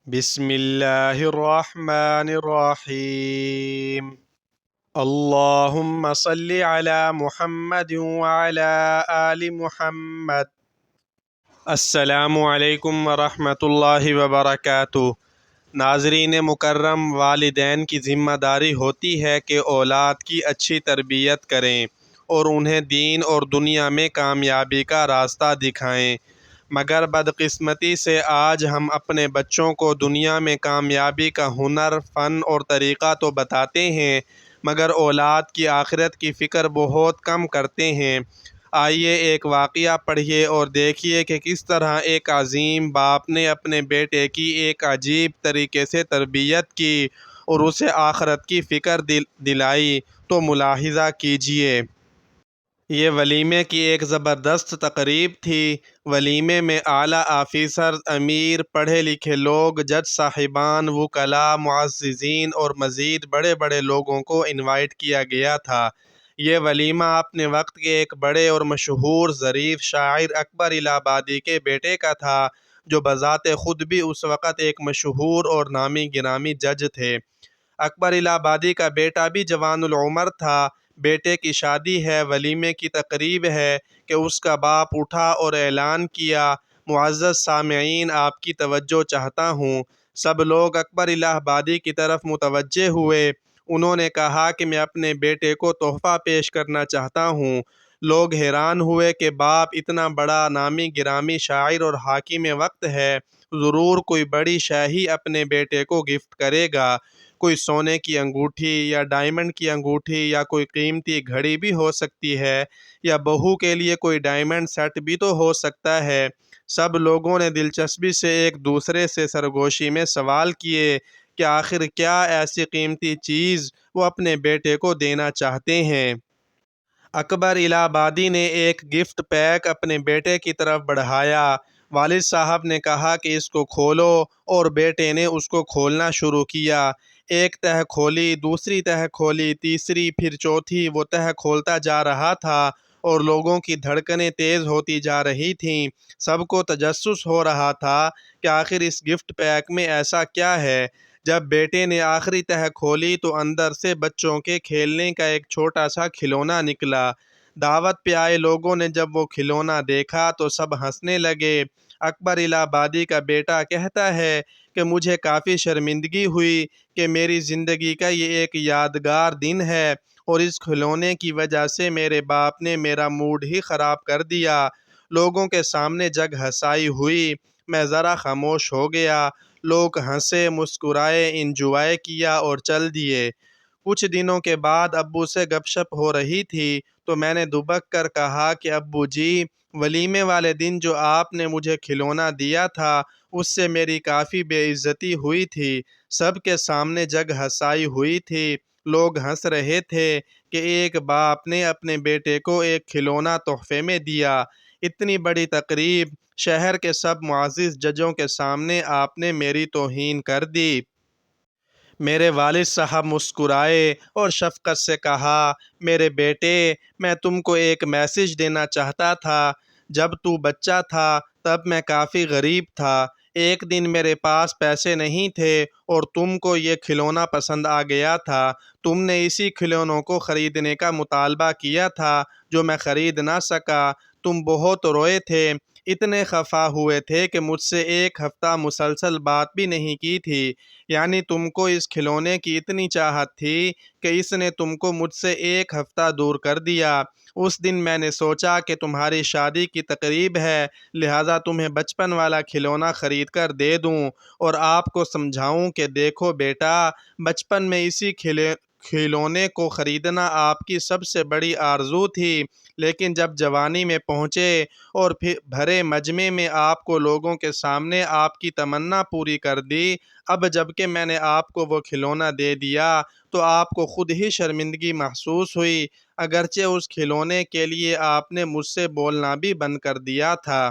بسم اللہ الرحمن الرحیم اللہم صلی علی محمد وعلی آل محمد۔ السلام علیکم ورحمۃ اللہ وبرکاتہ۔ ناظرین مکرم، والدین کی ذمہ داری ہوتی ہے کہ اولاد کی اچھی تربیت کریں اور انہیں دین اور دنیا میں کامیابی کا راستہ دکھائیں، مگر بدقسمتی سے آج ہم اپنے بچوں کو دنیا میں کامیابی کا ہنر، فن اور طریقہ تو بتاتے ہیں، مگر اولاد کی آخرت کی فکر بہت کم کرتے ہیں۔ آئیے ایک واقعہ پڑھیے اور دیکھیے کہ کس طرح ایک عظیم باپ نے اپنے بیٹے کی ایک عجیب طریقے سے تربیت کی اور اسے آخرت کی فکر دلائی۔ تو ملاحظہ کیجیے۔ یہ ولیمے کی ایک زبردست تقریب تھی۔ ولیمے میں اعلیٰ آفیسر، امیر، پڑھے لکھے لوگ، جج صاحبان، وکلاء، معززین اور مزید بڑے بڑے لوگوں کو انوائٹ کیا گیا تھا۔ یہ ولیمہ اپنے وقت کے ایک بڑے اور مشہور ظریف شاعر اکبر الہ آبادی کے بیٹے کا تھا، جو بذات خود بھی اس وقت ایک مشہور اور نامی گرامی جج تھے۔ اکبر الہ آبادی کا بیٹا بھی جوان العمر تھا۔ بیٹے کی شادی ہے، ولیمے کی تقریب ہے کہ اس کا باپ اٹھا اور اعلان کیا، معزز سامعین، آپ کی توجہ چاہتا ہوں۔ سب لوگ اکبر الہ آبادی کی طرف متوجہ ہوئے۔ انہوں نے کہا کہ میں اپنے بیٹے کو تحفہ پیش کرنا چاہتا ہوں۔ لوگ حیران ہوئے کہ باپ اتنا بڑا نامی گرامی شاعر اور حاکم وقت ہے، ضرور کوئی بڑی شے ہی اپنے بیٹے کو گفٹ کرے گا۔ کوئی سونے کی انگوٹھی یا ڈائمنڈ کی انگوٹھی یا کوئی قیمتی گھڑی بھی ہو سکتی ہے، یا بہو کے لیے کوئی ڈائمنڈ سیٹ بھی تو ہو سکتا ہے۔ سب لوگوں نے دلچسپی سے ایک دوسرے سے سرگوشی میں سوال کیے کہ آخر کیا ایسی قیمتی چیز وہ اپنے بیٹے کو دینا چاہتے ہیں۔ اکبر الہ آبادی نے ایک گفٹ پیک اپنے بیٹے کی طرف بڑھایا۔ والد صاحب نے کہا کہ اس کو کھولو، اور بیٹے نے اس کو کھولنا شروع کیا۔ ایک تہہ کھولی، دوسری تہہ کھولی، تیسری، پھر چوتھی۔ وہ تہہ کھولتا جا رہا تھا اور لوگوں کی دھڑکنیں تیز ہوتی جا رہی تھیں۔ سب کو تجسس ہو رہا تھا کہ آخر اس گفٹ پیک میں ایسا کیا ہے۔ جب بیٹے نے آخری تہہ کھولی تو اندر سے بچوں کے کھیلنے کا ایک چھوٹا سا کھلونا نکلا۔ دعوت پہ آئے لوگوں نے جب وہ کھلونا دیکھا تو سب ہنسنے لگے۔ اکبر الہ آبادی کا بیٹا کہتا ہے کہ مجھے کافی شرمندگی ہوئی کہ میری زندگی کا یہ ایک یادگار دن ہے، اور اس کھلونے کی وجہ سے میرے باپ نے میرا موڈ ہی خراب کر دیا۔ لوگوں کے سامنے جگ ہنسائی ہوئی، میں ذرا خاموش ہو گیا۔ لوگ ہنسے، مسکرائے، انجوائے کیا اور چل دیے۔ کچھ دنوں کے بعد ابو سے گپ شپ ہو رہی تھی تو میں نے دبک کر کہا کہ ابو جی، ولیمے والے دن جو آپ نے مجھے کھلونا دیا تھا اس سے میری کافی بے عزتی ہوئی تھی۔ سب کے سامنے جگ ہنسائی ہوئی تھی، لوگ ہنس رہے تھے کہ ایک باپ نے اپنے بیٹے کو ایک کھلونا تحفے میں دیا۔ اتنی بڑی تقریب، شہر کے سب معزز ججوں کے سامنے آپ نے میری توہین کر دی۔ میرے والد صاحب مسکرائے اور شفقت سے کہا، میرے بیٹے، میں تم کو ایک میسج دینا چاہتا تھا۔ جب تو بچہ تھا تب میں کافی غریب تھا۔ ایک دن میرے پاس پیسے نہیں تھے اور تم کو یہ کھلونا پسند آ گیا تھا۔ تم نے اسی کھلونوں کو خریدنے کا مطالبہ کیا تھا جو میں خرید نہ سکا۔ تم بہت روئے تھے، اتنے خفا ہوئے تھے کہ مجھ سے ایک ہفتہ مسلسل بات بھی نہیں کی تھی۔ یعنی تم کو اس کھلونے کی اتنی چاہت تھی کہ اس نے تم کو مجھ سے ایک ہفتہ دور کر دیا۔ اس دن میں نے سوچا کہ تمہاری شادی کی تقریب ہے، لہٰذا تمہیں بچپن والا کھلونا خرید کر دے دوں اور آپ کو سمجھاؤں کہ دیکھو بیٹا، بچپن میں اسی کھلونے کو خریدنا آپ کی سب سے بڑی آرزو تھی، لیکن جب جوانی میں پہنچے اور پھر بھرے مجمع میں آپ کو لوگوں کے سامنے آپ کی تمنا پوری کر دی، اب جب کہ میں نے آپ کو وہ کھلونا دے دیا تو آپ کو خود ہی شرمندگی محسوس ہوئی، اگرچہ اس کھلونے کے لیے آپ نے مجھ سے بولنا بھی بند کر دیا تھا۔